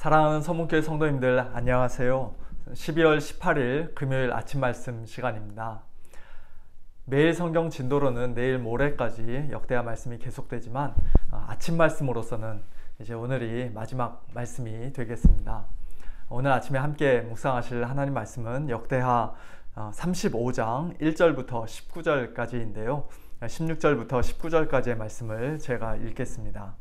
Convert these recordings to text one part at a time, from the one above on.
사랑하는 서문교회 성도님들 안녕하세요. 12월 18일 금요일 아침 말씀 시간입니다. 매일 성경 진도로는 내일 모레까지 역대하 말씀이 계속되지만 아침 말씀으로서는 이제 오늘이 마지막 말씀이 되겠습니다. 오늘 아침에 함께 묵상하실 하나님 말씀은 역대하 35장 1절부터 19절까지인데요. 16절부터 19절까지의 말씀을 제가 읽겠습니다.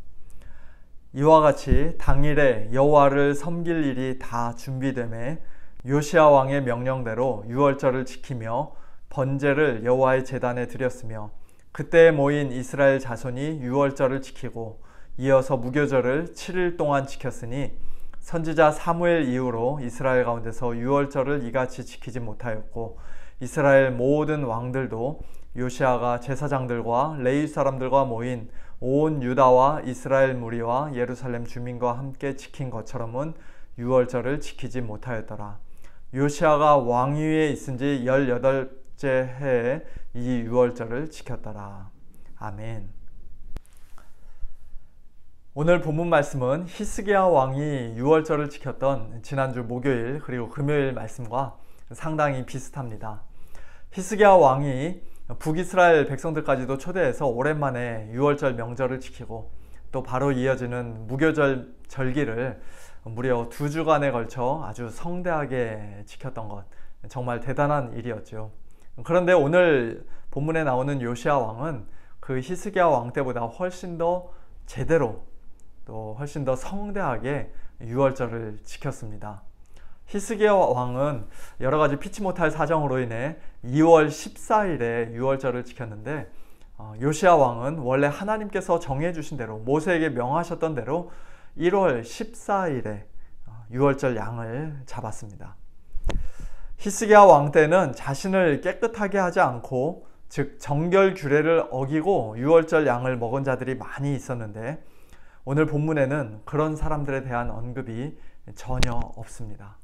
이와 같이 당일에 여호와를 섬길 일이 다 준비되매 요시야 왕의 명령대로 유월절을 지키며 번제를 여호와의 제단에 드렸으며 그때 모인 이스라엘 자손이 유월절을 지키고 이어서 무교절을 7일 동안 지켰으니 선지자 사무엘 이후로 이스라엘 가운데서 유월절을 이같이 지키지 못하였고 이스라엘 모든 왕들도 요시야가 제사장들과 레위 사람들과 모인 온 유다와 이스라엘 무리와 예루살렘 주민과 함께 지킨 것처럼은 유월절을 지키지 못하였더라. 요시야가 왕위에 있은 지 18째 해에 이 유월절을 지켰더라. 아멘. 오늘 본문 말씀은 히스기야 왕이 유월절을 지켰던 지난주 목요일 그리고 금요일 말씀과 상당히 비슷합니다. 히스기야 왕이 북이스라엘 백성들까지도 초대해서 오랜만에 유월절 명절을 지키고 또 바로 이어지는 무교절 절기를 무려 2주간에 걸쳐 아주 성대하게 지켰던 것, 정말 대단한 일이었죠. 그런데 오늘 본문에 나오는 요시야 왕은 그 히스기야 왕 때보다 훨씬 더 제대로 또 훨씬 더 성대하게 유월절을 지켰습니다. 히스기야 왕은 여러 가지 피치 못할 사정으로 인해 2월 14일에 유월절을 지켰는데 요시야 왕은 원래 하나님께서 정해주신 대로 모세에게 명하셨던 대로 1월 14일에 유월절 양을 잡았습니다. 히스기야 왕 때는 자신을 깨끗하게 하지 않고 즉 정결 규례를 어기고 유월절 양을 먹은 자들이 많이 있었는데 오늘 본문에는 그런 사람들에 대한 언급이 전혀 없습니다.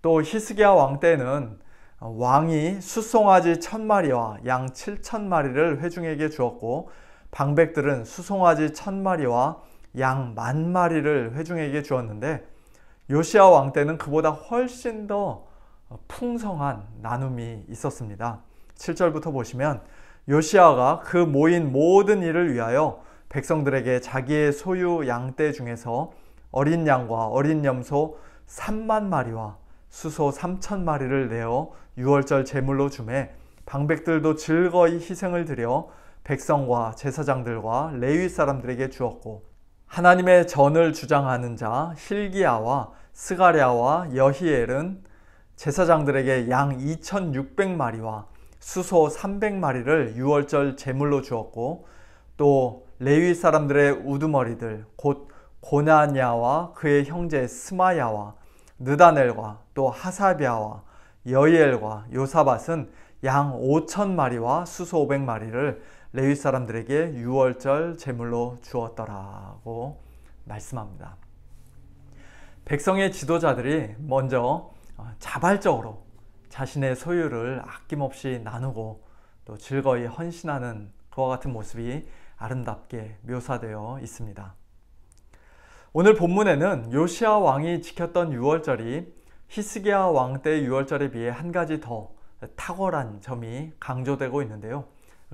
또 히스기야 왕 때는 왕이 수송아지 1000마리와 양 7000마리를 회중에게 주었고 방백들은 수송아지 1000마리와 양 10,000마리를 회중에게 주었는데 요시야 왕 때는 그보다 훨씬 더 풍성한 나눔이 있었습니다. 7절부터 보시면 요시야가 그 모인 모든 일을 위하여 백성들에게 자기의 소유 양떼 중에서 어린 양과 어린 염소 30,000마리와 수소 3000마리를 내어 유월절 제물로 주매 방백들도 즐거이 희생을 드려 백성과 제사장들과 레위 사람들에게 주었고 하나님의 전을 주장하는 자 hil기야와 스가랴와 여히엘은 제사장들에게 양 2600마리와 수소 300마리를 유월절 제물로 주었고 또 레위 사람들의 우두머리들 곧 고나냐와 그의 형제 스마야와 느다넬과 또 하사비아와 여이엘과 요사밧은 양 5,000마리와 수소 500마리를 레위 사람들에게 유월절 제물로 주었더라고 말씀합니다. 백성의 지도자들이 먼저 자발적으로 자신의 소유를 아낌없이 나누고 또 즐거이 헌신하는 그와 같은 모습이 아름답게 묘사되어 있습니다. 오늘 본문에는 요시야 왕이 지켰던 유월절이 히스기야 왕 때 유월절에 비해 한 가지 더 탁월한 점이 강조되고 있는데요.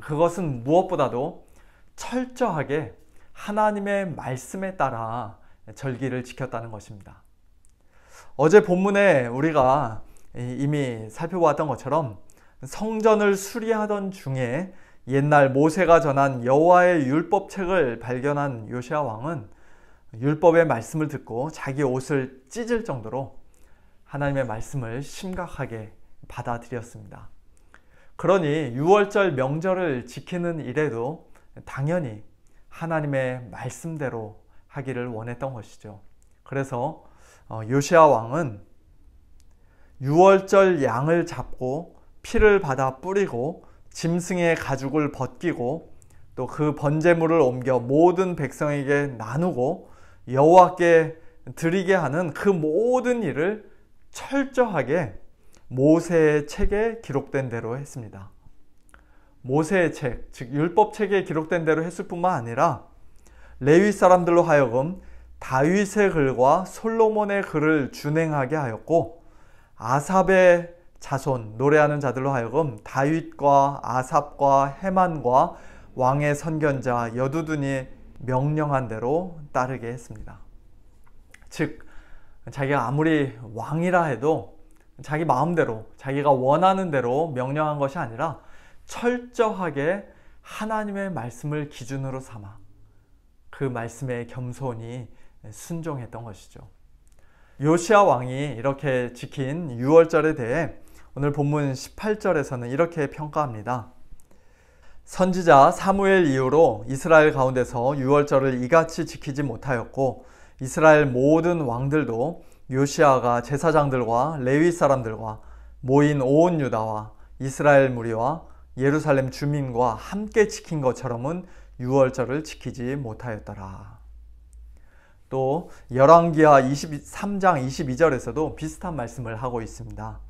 그것은 무엇보다도 철저하게 하나님의 말씀에 따라 절기를 지켰다는 것입니다. 어제 본문에 우리가 이미 살펴보았던 것처럼 성전을 수리하던 중에 옛날 모세가 전한 여호와의 율법책을 발견한 요시야 왕은 율법의 말씀을 듣고 자기 옷을 찢을 정도로 하나님의 말씀을 심각하게 받아들였습니다. 그러니 유월절 명절을 지키는 일에도 당연히 하나님의 말씀대로 하기를 원했던 것이죠. 그래서 요시야 왕은 유월절 양을 잡고 피를 받아 뿌리고 짐승의 가죽을 벗기고 또 그 번제물을 옮겨 모든 백성에게 나누고 여호와께 드리게 하는 그 모든 일을 철저하게 모세의 책에 기록된 대로 했습니다. 모세의 책, 즉 율법책에 기록된 대로 했을 뿐만 아니라 레위 사람들로 하여금 다윗의 글과 솔로몬의 글을 준행하게 하였고, 아삽의 자손 노래하는 자들로 하여금 다윗과 아삽과 헤만과 왕의 선견자 여두둔이 명령한 대로 따르게 했습니다. 즉, 자기가 아무리 왕이라 해도 자기 마음대로, 자기가 원하는 대로 명령한 것이 아니라 철저하게 하나님의 말씀을 기준으로 삼아 그 말씀에 겸손히 순종했던 것이죠. 요시야 왕이 이렇게 지킨 유월절에 대해 오늘 본문 18절에서는 이렇게 평가합니다. 선지자 사무엘 이후로 이스라엘 가운데서 유월절을 이같이 지키지 못하였고, 이스라엘 모든 왕들도 요시야가 제사장들과 레위 사람들과 모인 온 유다와 이스라엘 무리와 예루살렘 주민과 함께 지킨 것처럼은 유월절을 지키지 못하였더라. 또 열왕기하 23장 22절에서도 비슷한 말씀을 하고 있습니다.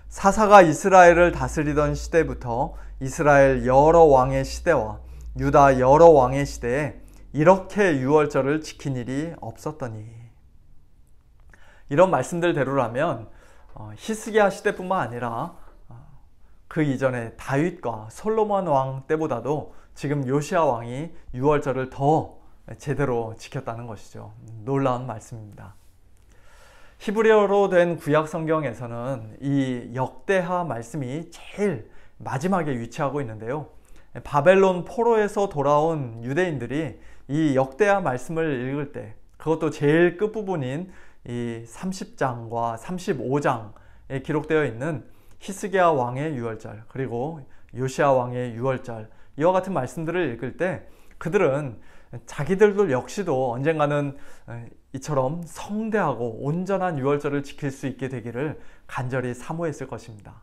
사사가 이스라엘을 다스리던 시대부터 이스라엘 여러 왕의 시대와 유다 여러 왕의 시대에 이렇게 유월절을 지킨 일이 없었더니. 이런 말씀들대로라면 히스기야 시대뿐만 아니라 그 이전에 다윗과 솔로몬 왕 때보다도 지금 요시야 왕이 유월절을 더 제대로 지켰다는 것이죠. 놀라운 말씀입니다. 히브리어로 된 구약 성경에서는 이 역대하 말씀이 제일 마지막에 위치하고 있는데요. 바벨론 포로에서 돌아온 유대인들이 이 역대하 말씀을 읽을 때, 그것도 제일 끝부분인 이 30장과 35장에 기록되어 있는 히스기야 왕의 유월절, 그리고 요시야 왕의 유월절, 이와 같은 말씀들을 읽을 때 그들은 자기들도 역시도 언젠가는 이처럼 성대하고 온전한 유월절을 지킬 수 있게 되기를 간절히 사모했을 것입니다.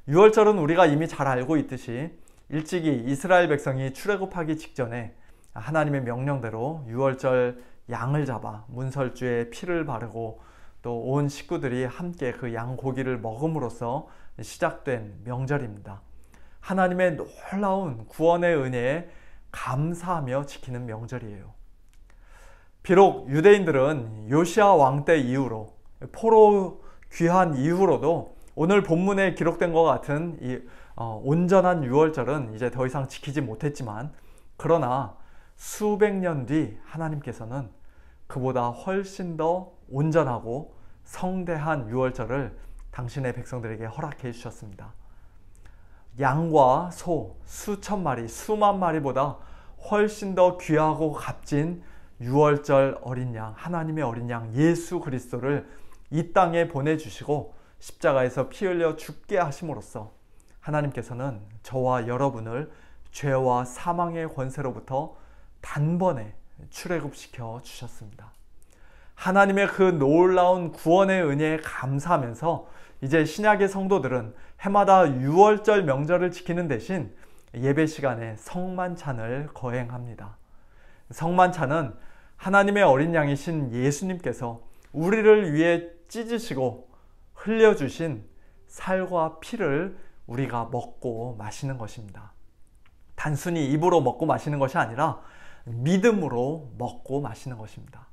유월절은 우리가 이미 잘 알고 있듯이 일찍이 이스라엘 백성이 출애굽하기 직전에 하나님의 명령대로 유월절 양을 잡아 문설주에 피를 바르고 또 온 식구들이 함께 그 양 고기를 먹음으로써 시작된 명절입니다. 하나님의 놀라운 구원의 은혜에 감사하며 지키는 명절이에요. 비록 유대인들은 요시야 왕 때 이후로, 포로 귀환 이후로도 오늘 본문에 기록된 것 같은 이 온전한 유월절은 이제 더 이상 지키지 못했지만, 그러나 수백 년 뒤 하나님께서는 그보다 훨씬 더 온전하고 성대한 유월절을 당신의 백성들에게 허락해 주셨습니다. 양과 소 수천 마리, 수만 마리보다 훨씬 더 귀하고 값진 유월절 어린 양, 하나님의 어린 양 예수 그리스도를 이 땅에 보내주시고 십자가에서 피 흘려 죽게 하심으로써 하나님께서는 저와 여러분을 죄와 사망의 권세로부터 단번에 출애굽시켜 주셨습니다. 하나님의 그 놀라운 구원의 은혜에 감사하면서 이제 신약의 성도들은 해마다 유월절 명절을 지키는 대신 예배 시간에 성만찬을 거행합니다. 성만찬은 하나님의 어린 양이신 예수님께서 우리를 위해 찢으시고 흘려주신 살과 피를 우리가 먹고 마시는 것입니다. 단순히 입으로 먹고 마시는 것이 아니라 믿음으로 먹고 마시는 것입니다.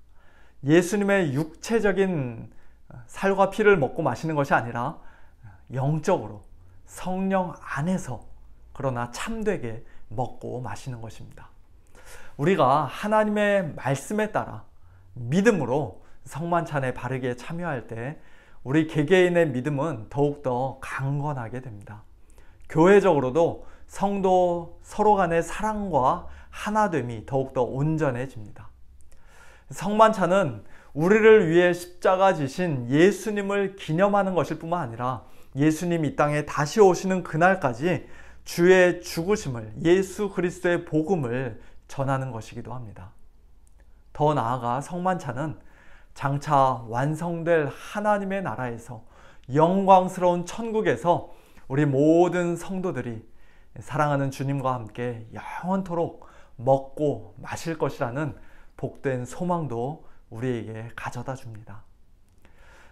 예수님의 육체적인 살과 피를 먹고 마시는 것이 아니라 영적으로 성령 안에서, 그러나 참되게 먹고 마시는 것입니다. 우리가 하나님의 말씀에 따라 믿음으로 성만찬에 바르게 참여할 때 우리 개개인의 믿음은 더욱더 강건하게 됩니다. 교회적으로도 성도 서로 간의 사랑과 하나됨이 더욱더 온전해집니다. 성만찬은 우리를 위해 십자가 지신 예수님을 기념하는 것일 뿐만 아니라 예수님 이 땅에 다시 오시는 그날까지 주의 죽으심을, 예수 그리스도의 복음을 전하는 것이기도 합니다. 더 나아가 성만찬은 장차 완성될 하나님의 나라에서, 영광스러운 천국에서 우리 모든 성도들이 사랑하는 주님과 함께 영원토록 먹고 마실 것이라는 복된 소망도 우리에게 가져다 줍니다.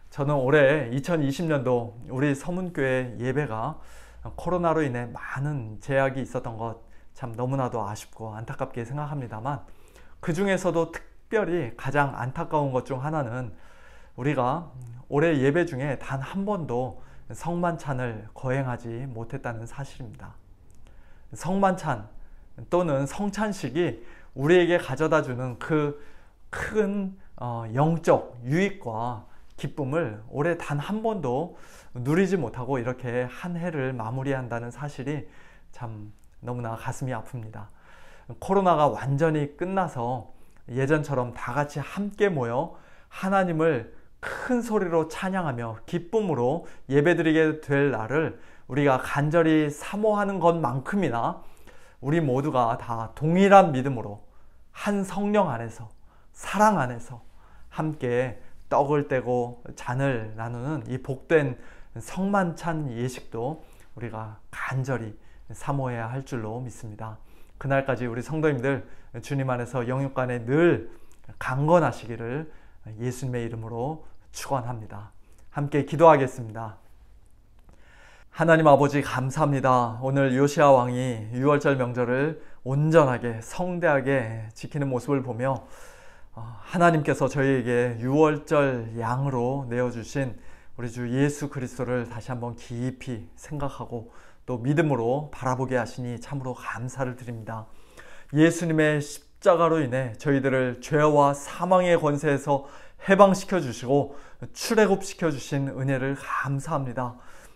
저는 올해 2020년도 우리 서문교회 예배가 코로나로 인해 많은 제약이 있었던 것 참 너무나도 아쉽고 안타깝게 생각합니다만, 그 중에서도 특별히 가장 안타까운 것 중 하나는 우리가 올해 예배 중에 단 한 번도 성만찬을 거행하지 못했다는 사실입니다. 성만찬 또는 성찬식이 우리에게 가져다주는 그 큰 영적 유익과 기쁨을 올해 단 한 번도 누리지 못하고 이렇게 한 해를 마무리한다는 사실이 참 너무나 가슴이 아픕니다. 코로나가 완전히 끝나서 예전처럼 다 같이 함께 모여 하나님을 큰 소리로 찬양하며 기쁨으로 예배드리게 될 날을 우리가 간절히 사모하는 것만큼이나 우리 모두가 다 동일한 믿음으로 한 성령 안에서 사랑 안에서 함께 떡을 떼고 잔을 나누는 이 복된 성만찬 예식도 우리가 간절히 사모해야 할 줄로 믿습니다. 그날까지 우리 성도님들 주님 안에서 영육간에 늘 강건하시기를 예수님의 이름으로 축원합니다. 함께 기도하겠습니다. 하나님 아버지 감사합니다. 오늘 요시야 왕이 유월절 명절을 온전하게 성대하게 지키는 모습을 보며 하나님께서 저희에게 유월절 양으로 내어주신 우리 주 예수 그리스도를 다시 한번 깊이 생각하고 또 믿음으로 바라보게 하시니 참으로 감사를 드립니다. 예수님의 십자가로 인해 저희들을 죄와 사망의 권세에서 해방시켜 주시고 출애굽시켜 주신 은혜를 감사합니다.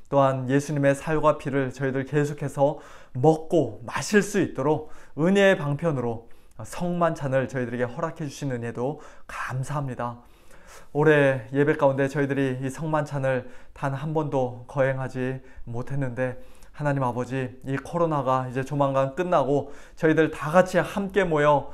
또한 예수님의 살과 피를 저희들 계속해서 먹고 마실 수 있도록 은혜의 방편으로 성만찬을 저희들에게 허락해 주신 은혜도 감사합니다. 올해 예배 가운데 저희들이 이 성만찬을 단 한 번도 거행하지 못했는데 하나님 아버지, 이 코로나가 이제 조만간 끝나고 저희들 다 같이 함께 모여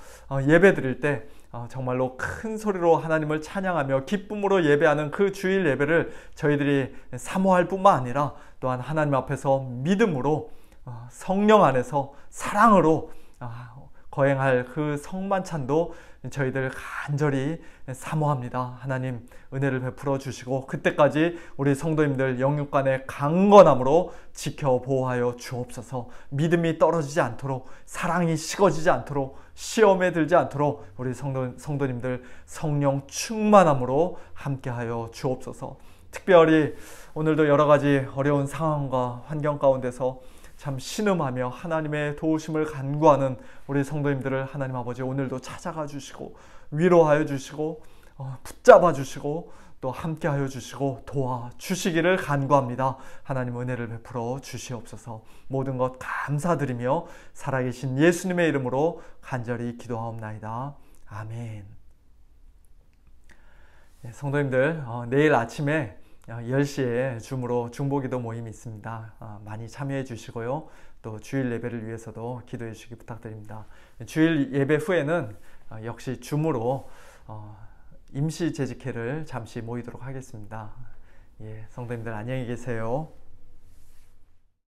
예배 드릴 때 정말로 큰 소리로 하나님을 찬양하며 기쁨으로 예배하는 그 주일 예배를 저희들이 사모할 뿐만 아니라 또한 하나님 앞에서 믿음으로 성령 안에서 사랑으로 거행할 그 성만찬도 저희들 간절히 사모합니다. 하나님 은혜를 베풀어 주시고 그때까지 우리 성도님들 영육간의 강건함으로 지켜 보호하여 주옵소서. 믿음이 떨어지지 않도록, 사랑이 식어지지 않도록, 시험에 들지 않도록 우리 성도님들 성령 충만함으로 함께하여 주옵소서. 특별히 오늘도 여러 가지 어려운 상황과 환경 가운데서 참 신음하며 하나님의 도우심을 간구하는 우리 성도님들을 하나님 아버지 오늘도 찾아가 주시고 위로하여 주시고 붙잡아 주시고 또 함께하여 주시고 도와주시기를 간구합니다. 하나님 은혜를 베풀어 주시옵소서. 모든 것 감사드리며 살아계신 예수님의 이름으로 간절히 기도하옵나이다. 아멘. 성도님들 내일 아침에 10시에 줌으로 중보기도 모임이 있습니다. 많이 참여해 주시고요. 또 주일 예배를 위해서도 기도해 주시기 부탁드립니다. 주일 예배 후에는 역시 줌으로 임시 재직회를 잠시 모이도록 하겠습니다. 성도님들 안녕히 계세요.